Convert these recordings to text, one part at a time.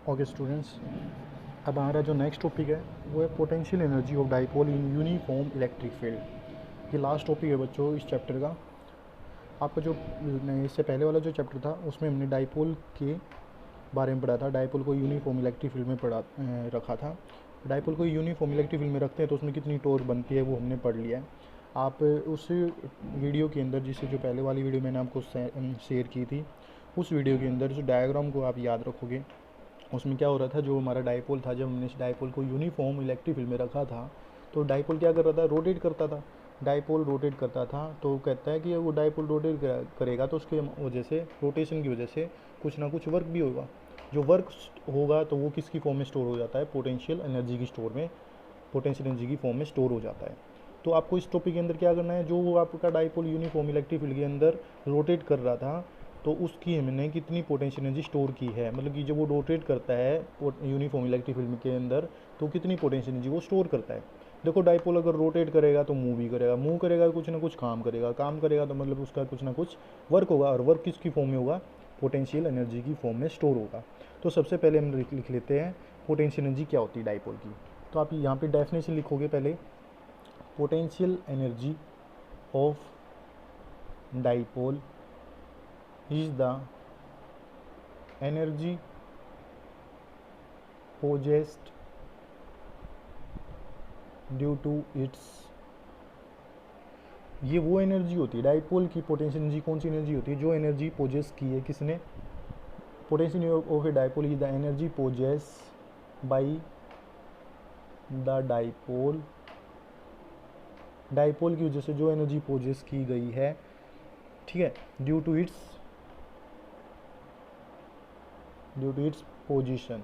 Okay students, अब हमारा जो नेक्स्ट टॉपिक है वो है potential energy of dipole in uniform electric field. ये लास्ट टॉपिक है बच्चों इस चैप्टर का। आपका जो इससे पहले वाला जो चैप्टर था उसमें हमने डाइपोल के बारे में पढ़ा था। डाइपोल को यूनिफॉर्म इलेक्ट्रिक फील्ड में रखा था। डाइपोल को यूनिफॉर्म इलेक्ट्रिक फील्ड में रखते हैं तो उसमें कितनी टॉर्क बनती है वो हमने पढ़ लिया है। आप उस वीडियो के अंदर, जिससे जो पहले वाली वीडियो मैंने आपको शेयर की थी, उस वीडियो के अंदर उस डायग्राम को आप याद रखोगे। उसमें क्या हो रहा था, जो हमारा डाइपोल था, जब हमने इस डाइपोल को यूनिफॉर्म इलेक्ट्रिक फील्ड में रखा था तो डाइपोल क्या कर रहा था, रोटेट करता था। डाइपोल रोटेट करता था तो कहता है कि वो डाइपोल रोटेट करेगा तो उसके वजह से, रोटेशन की वजह से कुछ ना कुछ वर्क भी होगा। जो वर्क होगा तो वो किसकी फॉर्म में स्टोर हो जाता है, पोटेंशियल एनर्जी की स्टोर में, पोटेंशियल एनर्जी की फॉर्म में स्टोर हो जाता है। तो आपको इस टॉपिक के अंदर क्या करना है, जो आपका डाइपोल यूनिफॉर्म इलेक्ट्रिक फील्ड के अंदर रोटेट कर रहा था तो उसकी हमने कितनी पोटेंशियल एनर्जी स्टोर की है, मतलब कि जब वो रोटेट करता है यूनिफॉर्म इलेक्ट्रिक फील्ड के अंदर तो कितनी पोटेंशियल एनर्जी वो स्टोर करता है। देखो डाइपोल अगर रोटेट करेगा तो मूव भी करेगा, मूव करेगा तो कुछ ना कुछ काम करेगा, काम करेगा तो मतलब उसका कुछ ना कुछ वर्क होगा, और वर्क किसकी फॉर्म में होगा, पोटेंशियल एनर्जी की फॉर्म में स्टोर होगा। तो सबसे पहले हम लिख लेते हैं पोटेंशियल एनर्जी क्या होती है डाइपोल की। तो आप यहाँ पे डेफिनेशन लिखोगे पहले, potential energy of dipole is the energy possessed due to its, ये वो एनर्जी होती है डाइपोल की। पोटेंशियल एनर्जी कौन सी एनर्जी होती है, जो एनर्जी पोजेस की है किसने, potential of a dipole is the energy possess by the dipole, dipole की वजह से जो एनर्जी पोजेस की गई है, ठीक है, ड्यू टू इट्स पोजीशन,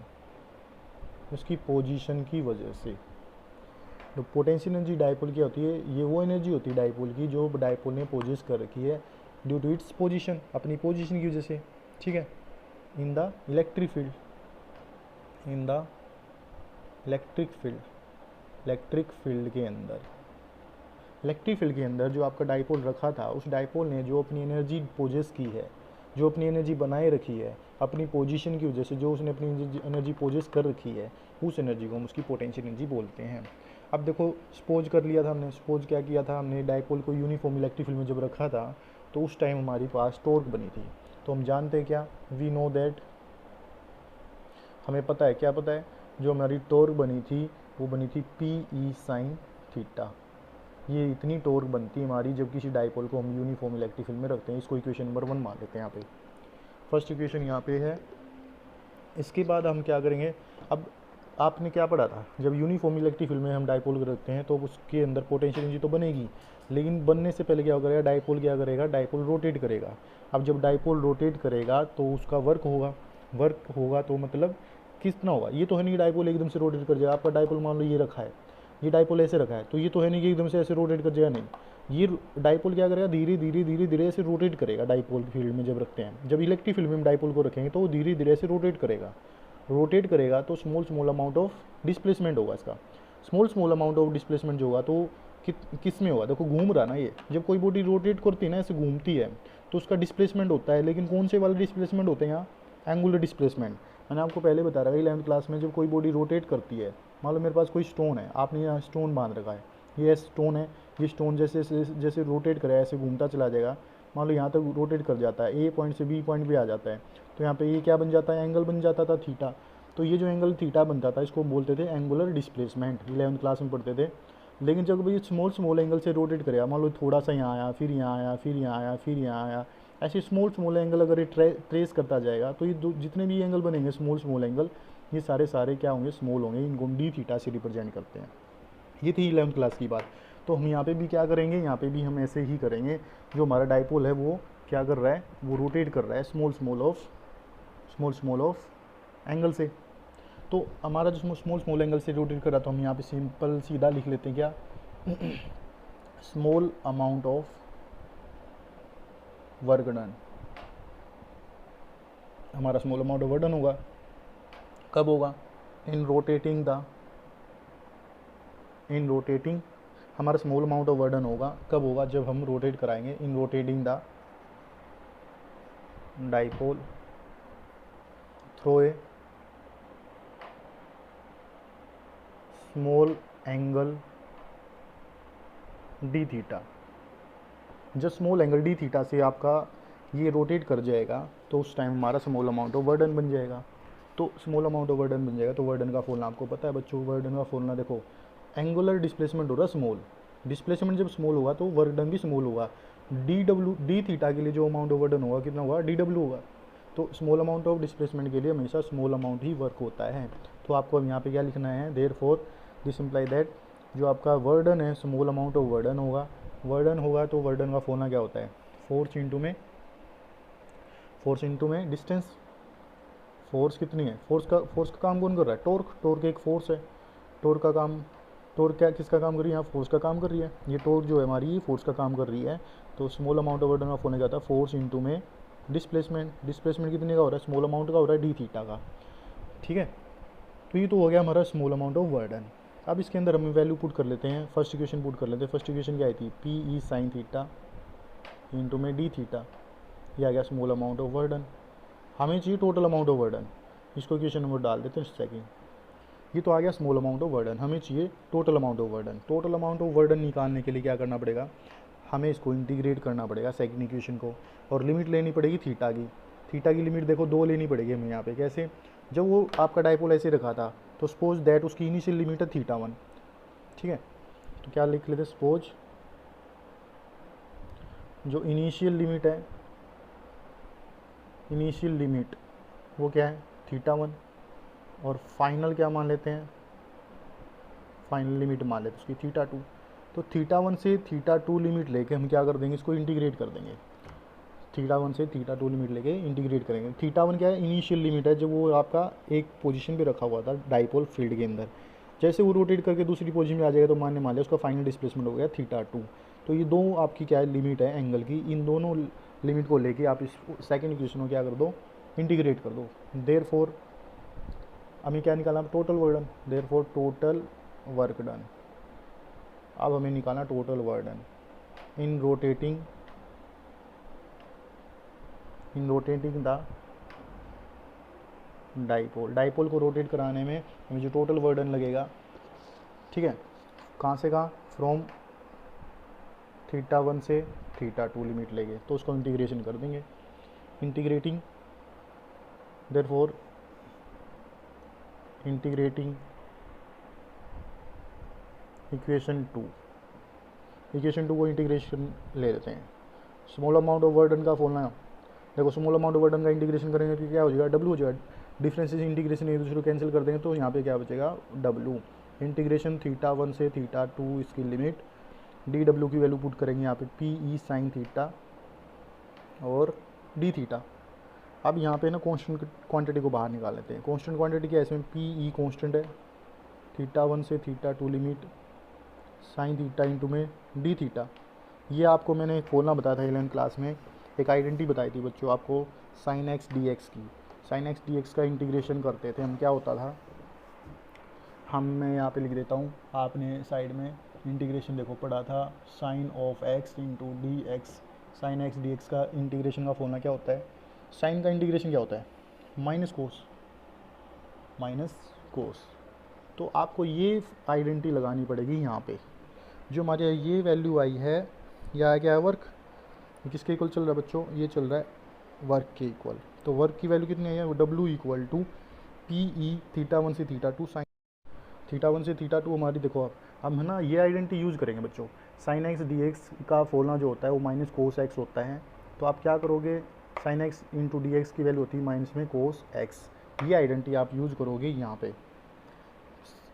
उसकी पोजीशन की वजह से। तो पोटेंशियल एनर्जी डाइपोल क्या होती है, ये वो एनर्जी होती है डाइपोल की जो डाइपोल ने पोजेस कर रखी है ड्यू टू इट्स पोजीशन, अपनी पोजीशन की वजह से, ठीक है, in the electric field, in the electric field के अंदर, इलेक्ट्रिक फील्ड के अंदर जो आपका डाइपोल रखा था, उस डाइपोल ने जो अपनी एनर्जी पोजेस की है, जो अपनी एनर्जी बनाए रखी है अपनी पोजीशन की वजह से, जो उसने अपनी एनर्जी पोजेस कर रखी है, उस एनर्जी को हम उसकी पोटेंशियल एनर्जी बोलते हैं। अब देखो सपोज कर लिया था हमने, सपोज क्या किया था हमने, डाइपोल को यूनिफॉर्म इलेक्ट्रिक फील्ड में जब रखा था तो उस टाइम हमारे पास टॉर्क बनी थी। तो हम जानते हैं क्या, वी नो दैट, हमें पता है, क्या पता है, जो हमारी टॉर्क बनी थी वो बनी थी पी ई साइन थीटा। ये इतनी टॉर्क बनती है हमारी जब किसी डाइपोल को हम यूनिफॉर्म इलेक्ट्रिक फील्ड में रखते हैं। इसको इक्वेशन नंबर 1 मान लेते हैं। यहाँ पे फर्स्ट इक्वेशन यहाँ पे है। इसके बाद हम क्या करेंगे, अब आपने क्या पढ़ा था, जब यूनिफॉर्म इलेक्ट्रिक फील्ड में हम डाइपोल रखते हैं तो उसके अंदर पोटेंशियल एनर्जी तो बनेगी, लेकिन बनने से पहले क्या करेगा डाइपोल, क्या करेगा डाइपोल रोटेट करेगा। अब जब डाइपोल रोटेट करेगा तो उसका वर्क होगा, वर्क होगा तो मतलब कितना होगा, ये तो है नहीं डाइपोल एकदम से रोटेट कर जाएगा। आपका डाइपोल मान लो ये रखा है, ये डाइपोल ऐसे रखा है, तो ये तो है नहीं कि एकदम से ऐसे रोटेट कर जाएगा, नहीं, ये डाइपोल क्या करेगा, धीरे धीरे धीरे धीरे ऐसे रोटेट करेगा। डाइपोल फील्ड में जब रखते हैं, जब इलेक्ट्रिक फील्ड में हम डाइपोल को रखेंगे तो वो धीरे धीरे ऐसे रोटेट करेगा, रोटेट करेगा तो स्मॉल अमाउंट ऑफ डिस्प्लेसमेंट होगा इसका। स्मॉल अमाउंट ऑफ डिस्प्लेसमेंट जो होगा तो किस में होगा, देखो घूम रहा ना, ये जब कोई बॉडी रोटेट करती है ना, ऐसे घूमती है तो उसका डिस्प्लेसमेंट होता है, लेकिन कौन से वाले डिस्प्लेसमेंट होते हैं यहाँ, एंगुलर डिस्प्लेसमेंट। मैंने आपको पहले बता रहा है 11th क्लास में, जब कोई बॉडी रोटेट करती है, मान लो मेरे पास कोई स्टोन है, आपने यहाँ स्टोन बांध रखा है, ये स्टोन है, ये स्टोन जैसे जैसे रोटेट करे ऐसे घूमता चला जाएगा, मान लो यहाँ तक रोटेट कर जाता है, ए पॉइंट से बी पॉइंट पे आ जाता है, तो यहाँ पे ये क्या बन जाता है, एंगल बन जाता था थीटा। तो ये जो एंगल थीटा बनता था इसको बोलते थे एंगुलर डिस्प्लेसमेंट, 11th क्लास में पढ़ते थे। लेकिन जब ये स्मॉल एंगल से रोटेट करेगा, मान लो थोड़ा सा यहाँ आया, फिर यहाँ आया, फिर यहाँ आया, फिर यहाँ आया, ऐसे स्मॉल एंगल अगर ये ट्रेस करता जाएगा तो ये जितने भी एंगल बनेंगे स्मॉल एंगल, ये सारे क्या होंगे, स्मॉल होंगे, इनको डी थीटा से रिप्रेजेंट करते हैं। ये थी 11th क्लास की बात। तो हम यहाँ पे भी क्या करेंगे, यहाँ पे भी हम ऐसे ही करेंगे। जो हमारा डाइपोल है वो क्या कर रहा है, वो रोटेट कर रहा है स्मॉल ऑफ एंगल से। तो हमारा जो स्मॉल एंगल से रोटेट कर रहा, तो हम यहाँ पे सिंपल सीधा लिख लेते हैं क्या, small amount of work done. हमारा small amount of work done होगा, कब होगा, इन रोटेटिंग हमारा small amount of work done होगा, कब होगा, जब हम रोटेट कराएंगे, in rotating the dipole through a small angle d theta. जब स्मॉल एंगल डी थीटा से आपका ये रोटेट कर जाएगा तो उस टाइम हमारा स्मॉल अमाउंट ऑफ वर्डन बन जाएगा। तो स्मॉल अमाउंट ऑफ वर्डन बन जाएगा तो वर्डन का फॉर्मूला आपको पता है बच्चों। वर्डन का फॉर्मूला देखो, एंगुलर डिस्प्लेसमेंट हो रहा है स्मॉल, डिस्प्लेसमेंट जब स्मॉल होगा तो वर्डन भी स्मॉल होगा। डी थीटा के लिए जो अमाउंट ऑफ वर्डन होगा कितना होगा, DW होगा। तो स्मॉल अमाउंट ऑफ डिस्प्लेसमेंट के लिए हमेशा स्मॉल अमाउंट ही वर्क होता है। तो आपको अब यहाँ पे क्या लिखना है, देयरफॉर दिस इम्प्लाई दैट जो आपका वर्डन है स्मॉल अमाउंट ऑफ वर्डन होगा। वर्डन होगा तो वर्डन का फॉर्मूला क्या होता है, फोर्स इंटू में डिस्टेंस। फोर्स कितनी है, फोर्स का काम कौन कर रहा है, टॉर्क एक फोर्स है। टॉर्क क्या किसका काम कर रही है, यहाँ फोर्स का काम कर रही है। ये टॉर्क जो है हमारी ये फोर्स का काम कर रही है। तो स्मॉल अमाउंट ऑफ वर्डन का फॉर्मूला क्या था, फोर्स इंटू में डिस्प्लेसमेंट कितने का हो रहा है, स्मॉल अमाउंट का हो रहा है डी थीटा का। ठीक है, तो ये तो हो गया हमारा स्मॉल अमाउंट ऑफ वर्डन। अब इसके अंदर हम वैल्यू पुट कर लेते हैं, फर्स्ट इक्वेशन पुट कर लेते हैं। फर्स्ट इक्वेशन क्या आई थी, PE साइन थीटा इंटू में डी थीटा, ये आ गया स्मॉल अमाउंट ऑफ वर्डन। हमें चाहिए टोटल अमाउंट ऑफ वर्डन, इसको इक्वेशन नंबर डाल देते हैं सेकंड। ये तो आ गया स्मॉल अमाउंट ऑफ वर्डन, हमें चाहिए total amount of work done. Total amount of work done निकालने के लिए क्या करना पड़ेगा, हमें इसको इंटीग्रेट करना पड़ेगा सेकंड इक्वेशन को, और लिमिट लेनी पड़ेगी थीटा की लिमिट देखो 2 लेनी पड़ेगी हमें यहाँ पे। कैसे, जब वो आपका डाइपोल ऐसे रखा था तो सपोज दैट उसकी इनिशियल लिमिट है θ1। ठीक है, तो क्या लिख लेते, सपोज जो इनिशियल लिमिट वो क्या है θ1, और फाइनल क्या मान लेते हैं, फाइनल लिमिट मान लेते हैं उसकी θ2। तो θ1 से θ2 लिमिट लेके हम क्या कर देंगे, इसको इंटीग्रेट कर देंगे। θ1 से θ2 लिमिट लेके इंटीग्रेट करेंगे। θ1 क्या है, इनिशियल लिमिट है, जब वो आपका एक पोजीशन पे रखा हुआ था डाइपोल फील्ड के अंदर। जैसे वो रोटेट करके दूसरी पोजीशन में आ जाएगा तो मान लिया उसका फाइनल डिस्प्लेसमेंट हो गया θ2। तो ये दो आपकी क्या है लिमिट है एंगल की, इन दोनों लिमिट को लेके आप इस सेकंड इक्वेशन को क्या कर दो, इंटीग्रेट कर दो। देयरफॉर हमें क्या निकालना, total वर्डन। Therefore total work done, अब हमें निकालना total वर्डन in rotating the dipole को रोटेट कराने में हमें जो टोटल वर्डन लगेगा, ठीक है, कहाँ से कहाँ, फ्रॉम θ1 से θ2 लिमिट लेंगे तो उसको इंटीग्रेशन कर देंगे। इंटीग्रेटिंग देयरफॉर इक्वेशन 2 को इंटीग्रेशन ले लेते हैं। स्मॉल अमाउंट ऑफ वर्डन का फॉर्मूला देखो, स्मॉल अमाउंट ऑफ वर्डन का इंटीग्रेशन करेंगे तो क्या हो जाएगा, W हो जाएगा। डिफरेंसेस इंटीग्रेशन एक दूसरे को कैंसिल कर देंगे तो यहाँ पे क्या बचेगा, W इंटीग्रेशन θ1 से θ2 इसकी लिमिट, DW की वैल्यू पुट करेंगे यहाँ पे PE साइन थीटा और डी थीटा। अब यहाँ पे ना कांस्टेंट क्वांटिटी को बाहर निकाल लेते हैं। कांस्टेंट क्वांटिटी क्या है, इसमें PE कांस्टेंट है, θ1 से θ2 लिमिट साइन थीटा इंटू में डी थीटा। ये आपको मैंने एक फॉर्मूला बताया था 11th क्लास में, एक आइडेंटिटी बताई थी बच्चों आपको साइन एक्स डी एक्स की। साइन एक्स डी एक्स का इंटीग्रेशन करते थे हम, क्या होता था, मैं यहाँ पे लिख देता हूँ, आपने साइड में इंटीग्रेशन देखो पढ़ा था, sine of x into d x. Sine x d x का इंटीग्रेशन का फॉर्मूला क्या होता है, साइन का इंटीग्रेशन क्या होता है, माइनस कोस। तो आपको ये आइडेंटिटी लगानी पड़ेगी यहाँ पे। जो हमारे ये वैल्यू आई है, यह क्या है, वर्क, किसके इक्वल चल रहा है बच्चों, ये चल रहा है वर्क के इक्वल। तो वर्क की वैल्यू कितनी है, W इक्वल टू PE θ1 से θ2 साइन θ1 से θ2 हमारी देखो। अब हम है ना ये आइडेंटिटी यूज़ करेंगे बच्चों। साइन एक्स डी एक्स का फॉर्मूला जो होता है वो माइनस कोस एक्स होता है। तो आप क्या करोगे, sine x into d x की वैल्यू होती है माइनस में कोस एक्स। ये आइडेंटिटी आप यूज़ करोगे यहाँ पे।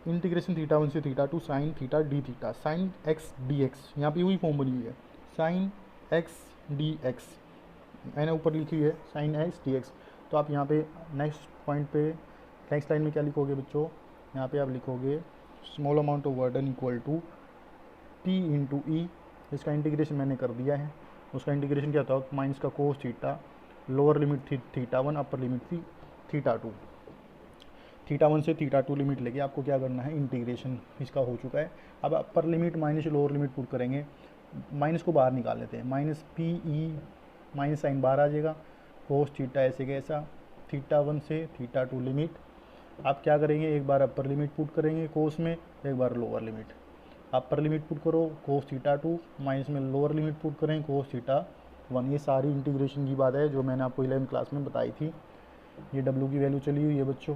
इंटीग्रेशन θ1 से θ2 sine theta d theta, sine x d x, यहाँ पे वही फॉर्म बनी हुई है, साइन एक्स डी एक्स मैंने ऊपर लिखी हुई है साइन एक्स डी एक्स। तो आप यहाँ पे नेक्स्ट पॉइंट पे नेक्स्ट लाइन में क्या लिखोगे बच्चों, यहाँ पे आप लिखोगे small amount of work done equal to P into e. इसका इंटीग्रेशन मैंने कर दिया है, उसका इंटीग्रेशन क्या था, माइनस का कोस थीटा, लोअर लिमिट थी θ1, अपर लिमिट थी θ2। θ1 से θ2 लिमिट लेके आपको क्या करना है, इंटीग्रेशन इसका हो चुका है। अब upper limit minus lower limit put करेंगे, माइनस को बाहर निकाल लेते हैं, माइनस PE माइनस साइन बाहर आ जाएगा, कोस थीटा ऐसे कैसा, θ1 से θ2 लिमिट। आप क्या करेंगे, एक बार अपर लिमिट पुट करेंगे कोस में एक बार lower limit, upper limit put करो कोस थीटा 2 माइनस में लोअर लिमिट पुट करें कोस थीटा 1। ये सारी इंटीग्रेशन की बात है जो मैंने आपको 11th क्लास में बताई थी। ये डब्ल्यू की वैल्यू चली हुई है बच्चों।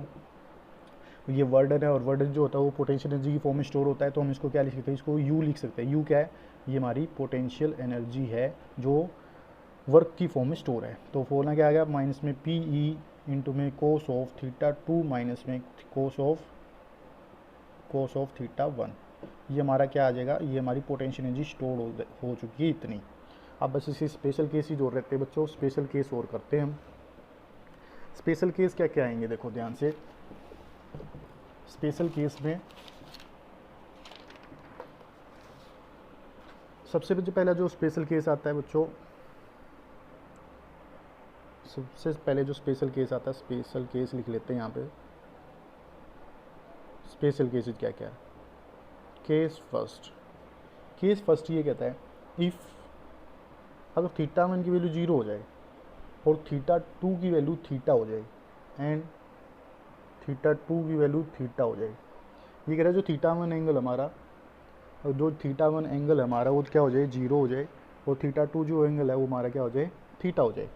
ये वर्डन है और वर्डन जो होता है वो पोटेंशियल एनर्जी की फॉर्म में स्टोर होता है, तो हम इसको क्या लिख सकते हैं, इसको यू लिख सकते हैं। यू क्या है, ये हमारी पोटेंशियल एनर्जी है जो वर्क की फॉर्म में स्टोर है। तो फॉर्मूला क्या आ गया, माइनस में पी ई इंटू में कोस ऑफ थीटा 2 माइनस में कोस ऑफ थीटा 1। ये हमारा क्या आ जाएगा, ये हमारी पोटेंशियल एनर्जी स्टोर हो चुकी है इतनी। अब बस इसे स्पेशल केस ही जोड़ रहते हैं बच्चों, स्पेशल केस और करते हैं हम। स्पेशल केस क्या क्या आएंगे देखो ध्यान से। स्पेशल केस में सबसे पहला जो स्पेशल केस आता है बच्चों, सबसे पहले जो स्पेशल केस आता है, स्पेशल केस लिख लेते हैं यहाँ पे। स्पेशल केसेस क्या क्या है, केस फर्स्ट ये कहता है इफ़ अगर थीटा 1 की वैल्यू 0 हो जाए और थीटा 2 की वैल्यू थीटा हो जाए एंड थीटा 2 की वैल्यू थीटा हो जाए। ये कह रहा है जो थीटा 1 एंगल हमारा, और जो थीटा 1 एंगल हमारा वो क्या हो जाए, 0 हो जाए, और थीटा 2 जो एंगल है वो हमारा क्या हो जाए, थीटा हो जाए।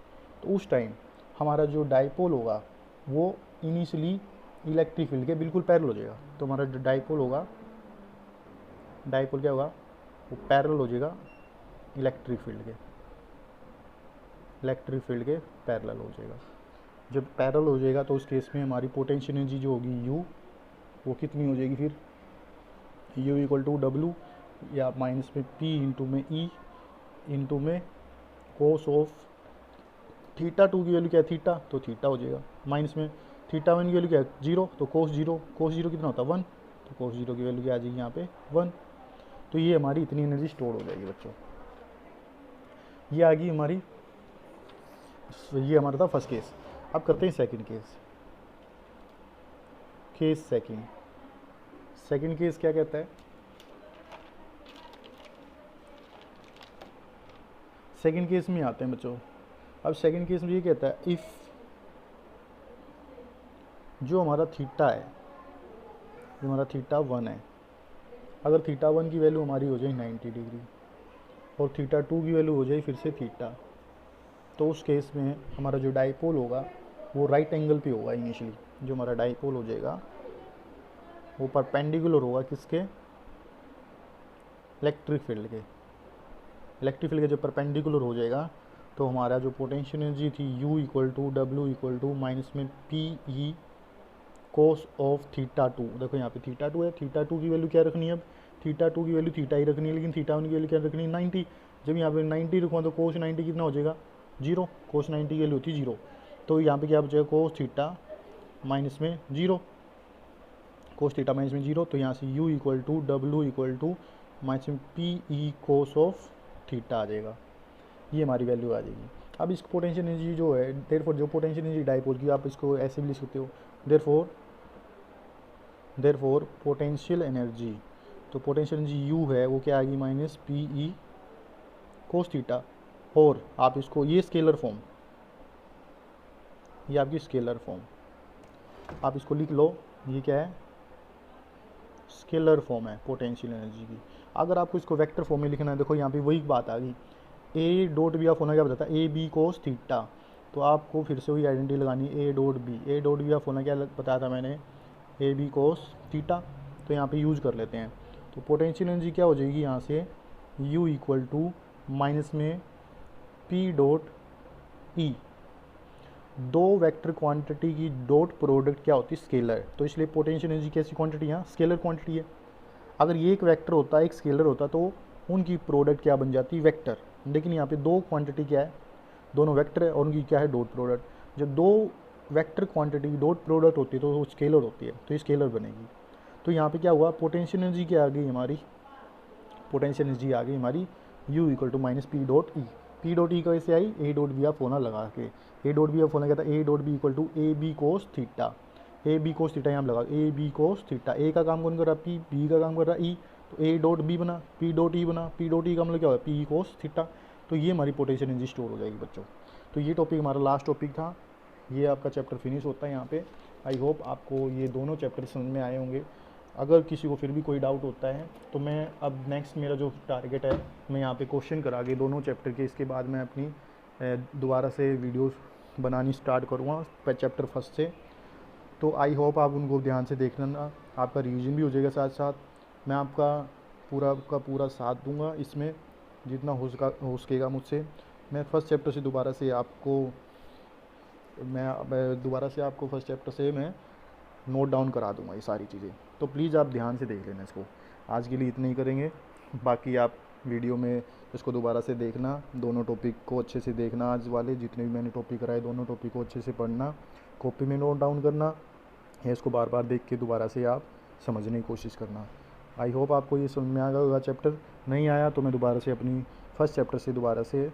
तो उस टाइम हमारा जो डाइपोल होगा वो इनिशियली इलेक्ट्रिक फील्ड के बिल्कुल पैरेलल हो जाएगा। तो हमारा जो डाइपोल होगा, डाइपोल क्या होगा, वो पैरेलल हो जाएगा इलेक्ट्रिक फील्ड के पैरेलल हो जाएगा। जब पैरेलल हो जाएगा तो उस केस में हमारी पोटेंशियल एनर्जी जो होगी यू, वो कितनी हो जाएगी फिर, यू इक्वल टू डब्लू या माइनस में पी इंटू में ई इंटू में कोस ऑफ थीटा 2 की वैल्यू क्या है, थीटा, तो थीटा हो जाएगा, माइनस में थीटा 1 की वैल्यू क्या है, 0, तो कोस जीरो कितना होता है 1, तो कोस 0 की वैल्यू क्या आ जाएगी यहाँ पे 1। तो ये हमारी इतनी एनर्जी स्टोर हो जाएगी बच्चों। ये आ गई हमारी, ये हमारा था फर्स्ट केस। अब करते हैं सेकंड केस। सेकंड केस क्या कहता है, सेकंड केस में आते हैं बच्चों। अब सेकंड केस में ये कहता है इफ़ जो हमारा थीटा है, जो हमारा थीटा 1 है, अगर थीटा 1 की वैल्यू हमारी हो जाए 90 डिग्री और थीटा 2 की वैल्यू हो जाए फिर से थीटा, तो उस केस में हमारा जो डाइपोल होगा वो राइट एंगल पे होगा। इनिशियली जो हमारा डाइपोल हो जाएगा वो परपेंडिकुलर होगा किसके, इलेक्ट्रिक फील्ड के जब परपेंडिकुलर हो जाएगा तो हमारा जो पोटेंशियल एनर्जी थी U equal to W equal to minus में P E cos of theta 2। देखो यहाँ पे थीटा 2 है, थीटा 2 की वैल्यू क्या रखनी है, अब थीटा 2 की वैल्यू थीटा ही रखनी है, लेकिन थीटा 1 की वैल्यू क्या रखनी है 90। जब यहाँ पे 90 रखूँ तो कोस 90 कितना हो जाएगा 0, कोस 90 की वैल्यू होती है 0, तो यहाँ पे क्या बचेगा कोस थीटा माइनस में 0, कोस थीटा माइनस में 0, तो यहाँ से u equal to W equal to minus में P E cos of theta आ जाएगा। ये हमारी वैल्यू आ जाएगी। अब इस पोटेंशियल एनर्जी जो है, देयरफॉर जो पोटेंशियल एनर्जी डाइपोल की, आप इसको ऐसे भी लिख सकते हो, देयरफॉर पोटेंशियल एनर्जी, तो पोटेंशियल एनर्जी u है वो क्या आएगी minus P E cos theta, और आप इसको ये स्केलर फॉर्म, ये आपकी स्केलर फॉर्म, आप इसको लिख लो, ये क्या है स्केलर फॉर्म है पोटेंशियल एनर्जी की। अगर आपको इसको वेक्टर फॉर्म में लिखना है, देखो यहाँ पे वही बात आ गई, ए डॉट बी ऑफ होना क्या बताता है, ए बी कोस थीटा, तो आपको फिर से वही आइडेंटिटी लगानी है ए डॉट बी ऑफ होना क्या बताया था मैंने, ए बी कोस थीटा, तो यहाँ पे यूज कर लेते हैं। तो पोटेंशियल एनर्जी क्या हो जाएगी यहाँ से, यू इक्वल टू माइनस में पी डॉट ई, दो वेक्टर क्वांटिटी की डॉट प्रोडक्ट क्या होती है स्केलर, तो इसलिए पोटेंशियल एनर्जी कैसी क्वांटिटी है, स्केलर क्वांटिटी है। अगर ये एक वेक्टर होता, एक स्केलर होता, तो उनकी प्रोडक्ट क्या बन जाती वेक्टर, लेकिन यहाँ पे दो क्वांटिटी क्या है, दोनों वेक्टर है और उनकी क्या है डॉट प्रोडक्ट। जब दो वेक्टर क्वांटिटी डॉट प्रोडक्ट होती है तो वो स्केलर होती है, तो ये स्केलर बनेगी। तो यहाँ पे क्या हुआ, पोटेंशियल एनर्जी क्या आ गई हमारी, पोटेंशियल एनर्जी आ गई हमारी u equal to minus P dot E. P dot E कैसे आई, ए डॉट बी ऑफ होना लगा के, ए डॉट बी ऑफ होना क्या था, A dot B equal to A B cos theta, A B cos theta यहाँ लगा, ए बी कोस थीटा, ए का काम कौन कर रहा है पी, बी का काम कर रहा है ई, तो ए डॉट बी बना, पी डॉट ई बना, पी डॉट ई का मतलब क्या होगा पी कोस थीटा। तो ये हमारी पोटेंशियल एनर्जी स्टोर हो जाएगी बच्चों। तो ये टॉपिक हमारा लास्ट टॉपिक था, ये आपका चैप्टर फिनिश होता है यहाँ पे। आई होप आपको ये दोनों चैप्टर समझ में आए होंगे। अगर किसी को फिर भी कोई डाउट होता है तो मैं अब नेक्स्ट मेरा जो टारगेट है, मैं यहाँ पे क्वेश्चन करा के दोनों चैप्टर के, इसके बाद मैं अपनी दोबारा से वीडियोस बनानी स्टार्ट करूँगा चैप्टर फर्स्ट से। तो आई होप आप उनको ध्यान से देख लेना, आपका रिवीजन भी हो जाएगा साथ साथ। मैं आपका पूरा साथ दूंगा इसमें, जितना हो सकेगा मुझसे। मैं फर्स्ट चैप्टर से दोबारा से आपको फर्स्ट चैप्टर से मैं नोट डाउन करा दूंगा ये सारी चीज़ें। तो प्लीज़ आप ध्यान से देख लेना इसको। आज के लिए इतना ही करेंगे, बाकी आप वीडियो में इसको दोबारा से देखना, दोनों टॉपिक को अच्छे से देखना। आज वाले जितने भी मैंने टॉपिक कराए दोनों टॉपिक को अच्छे से पढ़ना, कॉपी में नोट डाउन करना है, इसको बार बार देख के दोबारा से आप समझने की कोशिश करना। आई होप आपको ये समझ में आ गया होगा। चैप्टर नहीं आया तो मैं दोबारा से अपनी फर्स्ट चैप्टर से दोबारा से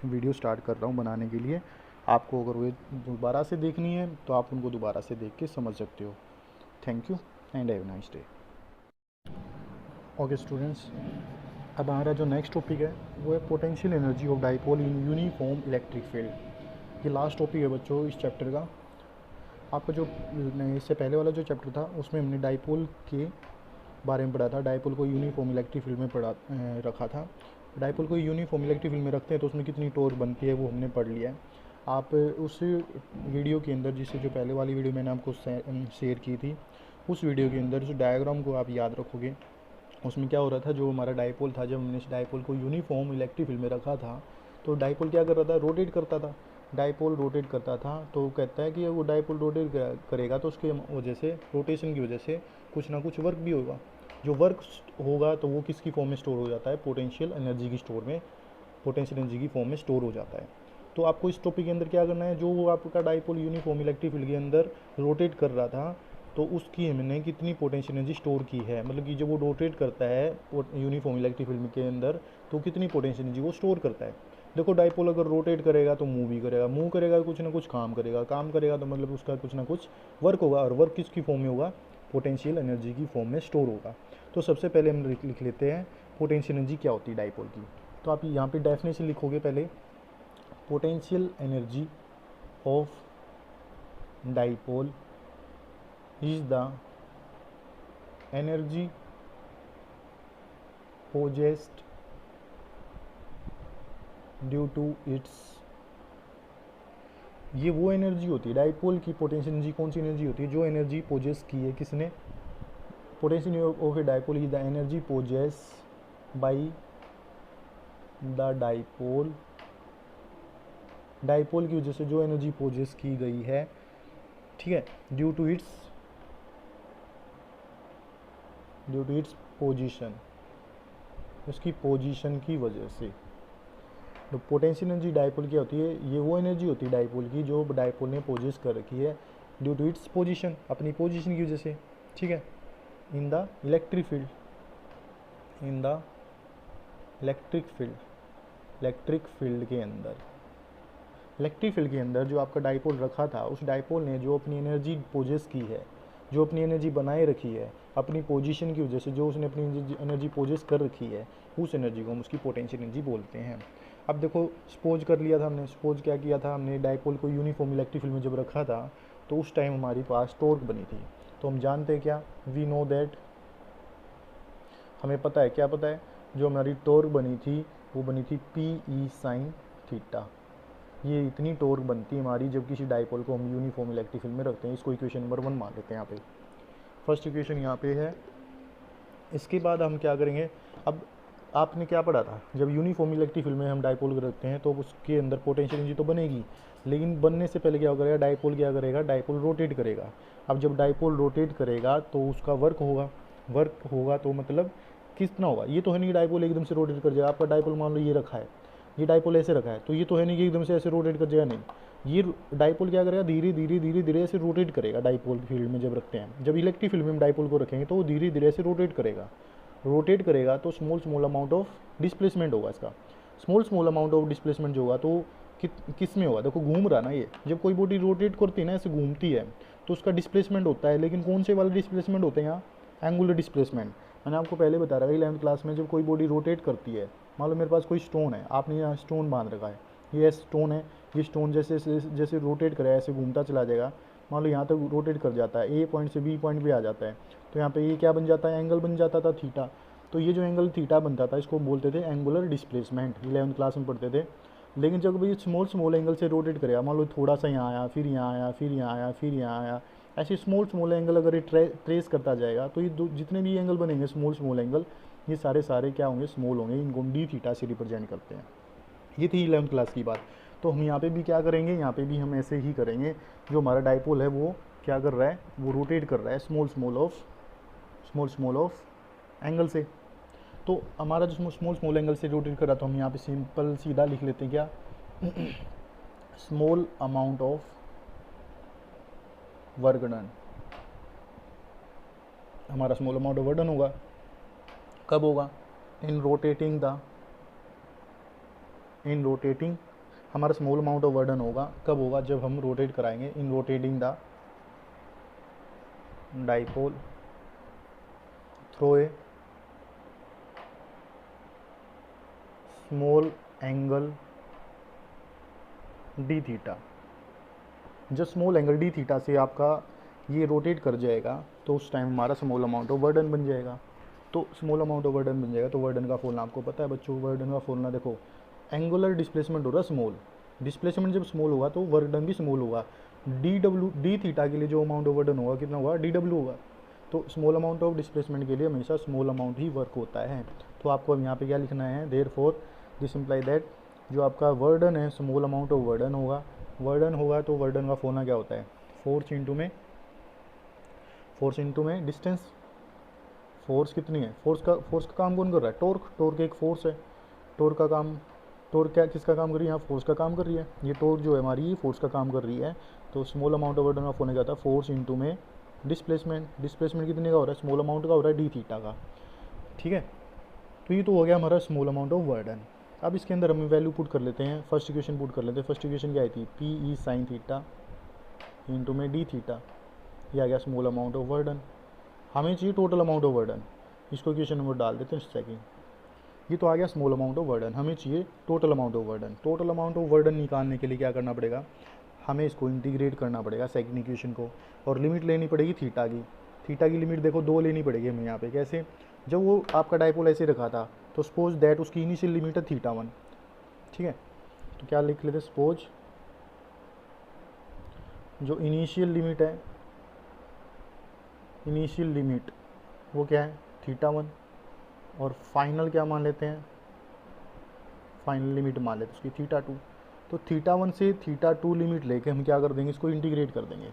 वीडियो स्टार्ट कर रहा हूँ बनाने के लिए। आपको अगर वो दोबारा से देखनी है तो आप उनको दोबारा से देख के समझ सकते हो। Thank you and have a nice day. Okay students, अब हमारा जो नेक्स्ट टॉपिक है वो है potential energy of dipole in uniform electric field. ये लास्ट टॉपिक है बच्चों इस चैप्टर का। आपका जो इससे पहले वाला जो चैप्टर था उसमें हमने डाइपोल के बारे में पढ़ा था, डाइपोल को यूनिफॉर्म इलेक्ट्रिक फील्ड में रखा था। डाइपोल को यूनिफॉर्म इलेक्ट्रिक फील्ड में रखते हैं तो उसमें कितनी टॉर्क बनती है वो हमने पढ़ लिया है। आप उस वीडियो के अंदर, जिससे जो पहले वाली वीडियो मैंने आपको शेयर की थी, उस वीडियो के अंदर उस डायग्राम को आप याद रखोगे। उसमें क्या हो रहा था, जो हमारा डाइपोल था, जब हमने इस डाइपोल को यूनिफॉर्म इलेक्ट्रिक फील्ड में रखा था तो डाइपोल क्या कर रहा था, रोटेट करता था। डाइपोल रोटेट करता था तो कहता है कि वो डाइपोल रोटेट करेगा तो उसके वजह से, रोटेशन की वजह से कुछ ना कुछ वर्क भी होगा। जो वर्क होगा तो वो किसकी फॉर्म में स्टोर हो जाता है, पोटेंशियल एनर्जी की पोटेंशियल एनर्जी की फॉर्म में स्टोर हो जाता है। तो आपको इस टॉपिक के अंदर क्या करना है, जो आपका डाइपोल यूनिफॉर्म इलेक्ट्रिक फील्ड के अंदर रोटेट कर रहा था तो उसकी हमने कितनी पोटेंशियल एनर्जी स्टोर की है, मतलब कि जब वो रोटेट करता है यूनिफॉर्म इलेक्ट्रिक फील्ड के अंदर तो कितनी पोटेंशियल एनर्जी वो स्टोर करता है। देखो डाइपोल अगर रोटेट करेगा तो मूव भी करेगा, मूव करेगा कुछ ना कुछ काम करेगा तो मतलब उसका कुछ ना कुछ वर्क होगा, और वर्क किसकी फॉर्म में होगा, पोटेंशियल एनर्जी की फॉर्म में स्टोर होगा। तो सबसे पहले हम लिख लेते हैं पोटेंशियल एनर्जी क्या होती है डाइपोल की। तो आप यहाँ पे डेफिनेशन लिखोगे पहले, potential energy of dipole is the energy possessed due to its, ये वो एनर्जी होती है डाइपोल की पोटेंशियल एनर्जी। कौन सी एनर्जी होती है, जो एनर्जी पोजेस की है किसने, potential of a dipole is the energy possess by the dipole, dipole की वजह से जो एनर्जी पोजेस की गई है, ठीक है, ड्यू टू इट्स पोजीशन, उसकी पोजीशन की वजह से। तो पोटेंशियल एनर्जी डाइपोल क्या होती है, ये वो एनर्जी होती है डाइपोल की जो डाइपोल ने पोजेस कर रखी है ड्यू टू इट्स पोजीशन, अपनी पोजीशन की वजह से, ठीक है, in the electric field, in the electric field के अंदर, इलेक्ट्रिक फील्ड के अंदर जो आपका डाइपोल रखा था, उस डाइपोल ने जो अपनी एनर्जी पोजेस की है, जो अपनी एनर्जी बनाए रखी है अपनी पोजीशन की वजह से, जो उसने अपनी एनर्जी पोजेस कर रखी है, उस एनर्जी को हम उसकी पोटेंशियल एनर्जी बोलते हैं। अब देखो सपोज कर लिया था हमने, सपोज क्या किया था हमने, डाइपोल को यूनिफॉर्म इलेक्ट्रिक फील्ड में जब रखा था तो उस टाइम हमारे पास टॉर्क बनी थी। तो हम जानते हैं क्या, वी नो दैट, हमें पता है, क्या पता है, जो हमारी टॉर्क बनी थी वो बनी थी PE sin थीटा। ये इतनी टॉर्क बनती है हमारी जब किसी डाइपोल को हम यूनिफॉर्म इलेक्ट्रिक फील्ड में रखते हैं। इसको इक्वेशन नंबर 1 मान लेते हैं। यहाँ पे फर्स्ट इक्वेशन यहाँ पे है। इसके बाद हम क्या करेंगे, अब आपने क्या पढ़ा था, जब यूनिफॉर्म इलेक्ट्रिक फील्ड में हम डाइपोल रखते हैं तो उसके अंदर पोटेंशियल एनर्जी तो बनेगी, लेकिन बनने से पहले क्या करेगा, डाइपोल क्या करेगा, डाइपोल रोटेट करेगा। अब जब डाइपोल रोटेट करेगा तो उसका वर्क होगा तो मतलब कितना होगा, ये तो है नहीं डाइपोल एकदम से रोटेट कर जाएगा। आपका डाइपोल मान लो ये रखा है, ये डाइपोल ऐसे रखा है, तो ये तो है नहीं कि एकदम से ऐसे रोटेट कर जाएगा, नहीं, ये डाइपोल क्या करेगा, धीरे धीरे ऐसे रोटेट करेगा। डाइपोल फील्ड में जब रखते हैं, जब इलेक्ट्रिक फील्ड में हम डाइपोल को रखेंगे तो वो धीरे धीरे ऐसे रोटेट करेगा तो स्मॉल अमाउंट ऑफ डिस्प्लेसमेंट होगा इसका। स्मॉल अमाउंट ऑफ डिस्प्लेसमेंट जो होगा तो किस में होगा, देखो घूम रहा ना, ये जब कोई बॉडी रोटेट करती है ना, ऐसे घूमती है तो उसका डिस्प्लेसमेंट होता है, लेकिन कौन से वाले डिस्प्लेसमेंट होते हैं यहाँ, एंगुलर डिस्प्लेसमेंट। मैंने आपको पहले बता रहा है 11th क्लास में, जब कोई बॉडी रोटेट करती है, मान लो मेरे पास कोई स्टोन है, आपने यहाँ स्टोन बांध रखा है, ये स्टोन है, ये स्टोन जैसे रोटेट करे ऐसे घूमता चला जाएगा, मान लो यहाँ तक रोटेट कर जाता है, ए पॉइंट से बी पॉइंट पे आ जाता है, तो यहाँ पे ये क्या बन जाता है, एंगल बन जाता था थीटा। तो ये जो एंगल थीटा बनता था इसको बोलते थे एंगुलर डिस्प्लेसमेंट, 11th क्लास में पढ़ते थे। लेकिन जब भी स्मॉल एंगल से रोटेट करेगा, मान लो थोड़ा सा यहाँ आया, फिर यहाँ आया, फिर यहाँ आया, फिर यहाँ आया, ऐसे स्मॉल एंगल अगर ये ट्रेस करता जाएगा तो ये जितने भी एंगल बनेंगे स्मॉल एंगल, ये सारे क्या होंगे, स्मॉल होंगे। इनको डी थीटा से रिप्रेजेंट करते हैं। ये थी 11th क्लास की बात। तो हम यहाँ पे भी क्या करेंगे, यहाँ पे भी हम ऐसे ही करेंगे। जो हमारा डाइपोल है वो क्या कर रहा है, वो रोटेट कर रहा है स्मॉल ऑफ एंगल से। तो हमारा जो स्मॉल एंगल से रोटेट कर रहा, तो हम यहाँ पे सिंपल सीधा लिख लेते हैं क्या, small amount of work done. हमारा small amount of work done होगा, कब होगा, इन रोटेटिंग हमारा small amount of work done होगा, कब होगा, जब हम रोटेट कराएंगे, in rotating the dipole through a small angle d theta. जब स्मॉल एंगल डी थीटा से आपका ये रोटेट कर जाएगा तो उस टाइम हमारा small amount of work done बन जाएगा। तो small amount of work done बन जाएगा। तो वर्क डन का फॉर्मूला आपको पता है बच्चों, वर्क डन का फॉर्मूला देखो, एंगुलर डिस्प्लेसमेंट हो रहा है स्मॉल, डिस्प्लेसमेंट जब स्मॉल होगा तो वर्क डन भी स्मॉल होगा। डी थीटा के लिए जो अमाउंट ऑफ वर्क डन होगा कितना होगा, डी डब्ल्यू होगा। तो स्मॉल अमाउंट ऑफ डिस्प्लेसमेंट के लिए हमेशा स्मॉल अमाउंट ही वर्क होता है। तो आपको अब यहाँ पे क्या लिखना है, देयरफॉर दिस इम्प्लाई दैट जो आपका वर्क डन है small amount of work done होगा। वर्क डन होगा तो वर्क डन का फॉर्मूला क्या होता है, फोर्स इंटू में डिस्टेंस। फोर्स कितनी है, फोर्स का काम कौन कर रहा है, टॉर्क एक फोर्स है। टॉर्क क्या किसका काम कर रही है, यहाँ फोर्स का काम कर रही है। ये टॉर्क जो है हमारी फोर्स का काम कर रही है। तो small amount of work done का फॉर्मूला क्या था, फोर्स इंटू में डिस्प्लेसमेंट कितने का हो रहा है, स्मॉल अमाउंट का हो रहा है डी थीटा का। ठीक है, तो ये तो हो गया हमारा small amount of work done. अब इसके अंदर हम वैल्यू पुट कर लेते हैं, फर्स्ट इक्वेशन पुट कर लेते हैं। फर्स्ट इक्वेशन क्या आई थी, P E sine theta into में डी थीटा, ये आ गया small amount of work done. हमें चाहिए total amount of work done, इसको इक्वेशन नंबर डाल देते हैं सेकंड। ये तो आ गया small amount of work done, हमें चाहिए total amount of work done. Total amount of work done निकालने के लिए क्या करना पड़ेगा, हमें इसको इंटीग्रेट करना पड़ेगा सेकंड इक्वेशन को, और लिमिट लेनी पड़ेगी थीटा की लिमिट देखो 2 लेनी पड़ेगी हमें यहाँ पे। कैसे, जब वो आपका डाइपोल ऐसे रखा था तो सपोज दैट उसकी इनिशियल लिमिट है थीटा 1। ठीक है, तो क्या लिख लेते, सपोज जो इनिशियल लिमिट वो क्या है, थीटा 1, और फाइनल क्या मान लेते हैं, फाइनल लिमिट मान लेते हैं उसकी थीटा 2। तो थीटा 1 से थीटा 2 लिमिट लेके हम क्या कर देंगे, इसको इंटीग्रेट कर देंगे।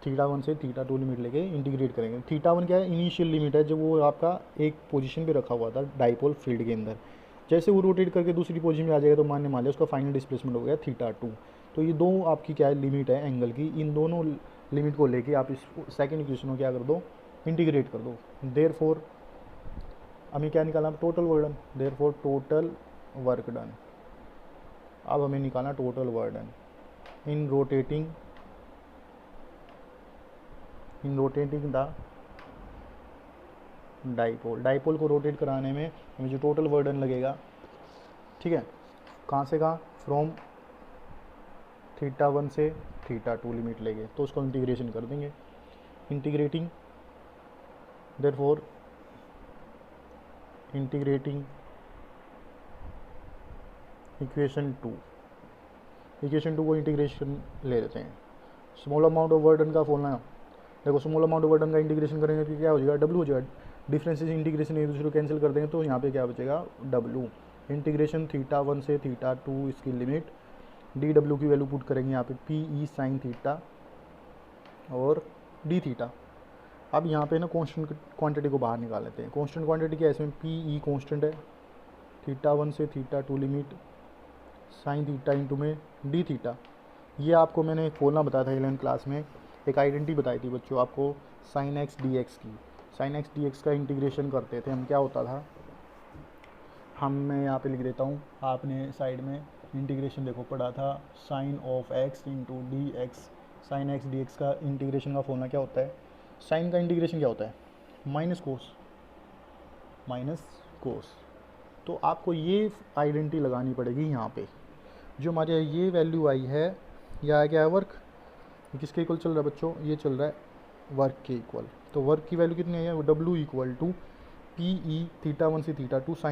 थीटा 1 से थीटा 2 लिमिट लेके इंटीग्रेट करेंगे। थीटा 1 क्या है, इनिशियल लिमिट है, जब वो आपका एक पोजीशन पे रखा हुआ था डाइपोल फील्ड के अंदर। जैसे वो रोटेट करके दूसरी पोजीशन में आ जाएगा तो मान लिया उसका फाइनल डिस्प्लेसमेंट हो गया थीटा 2। तो ये दो आपकी क्या है लिमिट है एंगल की, इन दोनों लिमिट को लेके आप इस सेकंड इक्वेशन को क्या कर दो, इंटीग्रेट कर दो। देयरफॉर हमें क्या निकालना, total work done. Therefore total work done, अब हमें निकालना total work done in rotating the dipole को रोटेट कराने में हमें जो टोटल वर्क डन लगेगा, ठीक है, कहाँ से कहाँ, फ्रॉम थीटा 1 से थीटा 2 लिमिट लेंगे, तो उसको इंटीग्रेशन कर देंगे। इंटीग्रेटिंग देयरफॉर इक्वेशन 2 को इंटीग्रेशन ले लेते हैं। Small amount of work done का फॉर्मूला देखो, small amount of work done का इंटीग्रेशन करेंगे तो क्या हो जाएगा, डब्ल्यू हो जाएगा। डिफरेंसेस इंटीग्रेशन एक दूसरे को कैंसिल कर देंगे तो यहाँ पे क्या बचेगा, डब्ल्यू। इंटीग्रेशन थीटा 1 से थीटा 2 इसकी लिमिट, डी डब्ल्यू की वैल्यू पुट करेंगे यहाँ पे पी ई साइन थीटा और डी थीटा। अब यहाँ पे ना कॉन्स्टेंट क्वांटिटी को बाहर निकाल लेते हैं। कॉन्स्टेंट क्वांटिटी क्या है, इसमें पी ई कॉन्स्टेंट है, थीटा 1 से theta 2 limit sine theta into में डी थीटा। ये आपको मैंने फॉर्मूला बताया था 11th क्लास में, एक आइडेंटिटी बताई थी बच्चों आपको साइन एक्स डी एक्स की। साइन एक्स डी एक्स का इंटीग्रेशन करते थे हम, क्या होता था, मैं यहाँ पे लिख देता हूँ, आपने साइड में इंटीग्रेशन देखो पढ़ा था, sine of x into d x. Sine x d x का इंटीग्रेशन का फॉर्मूला क्या होता है, साइन का इंटीग्रेशन क्या होता है, माइनस कोस। तो आपको ये आइडेंटिटी लगानी पड़ेगी यहाँ पे। जो हमारे ये वैल्यू आई है, यह क्या है, वर्क, ये किसके इक्वल चल रहा है बच्चों, ये चल रहा है वर्क के इक्वल। तो वर्क की वैल्यू कितनी आई है, W equal to P E theta 1 से थीटा 2 साइन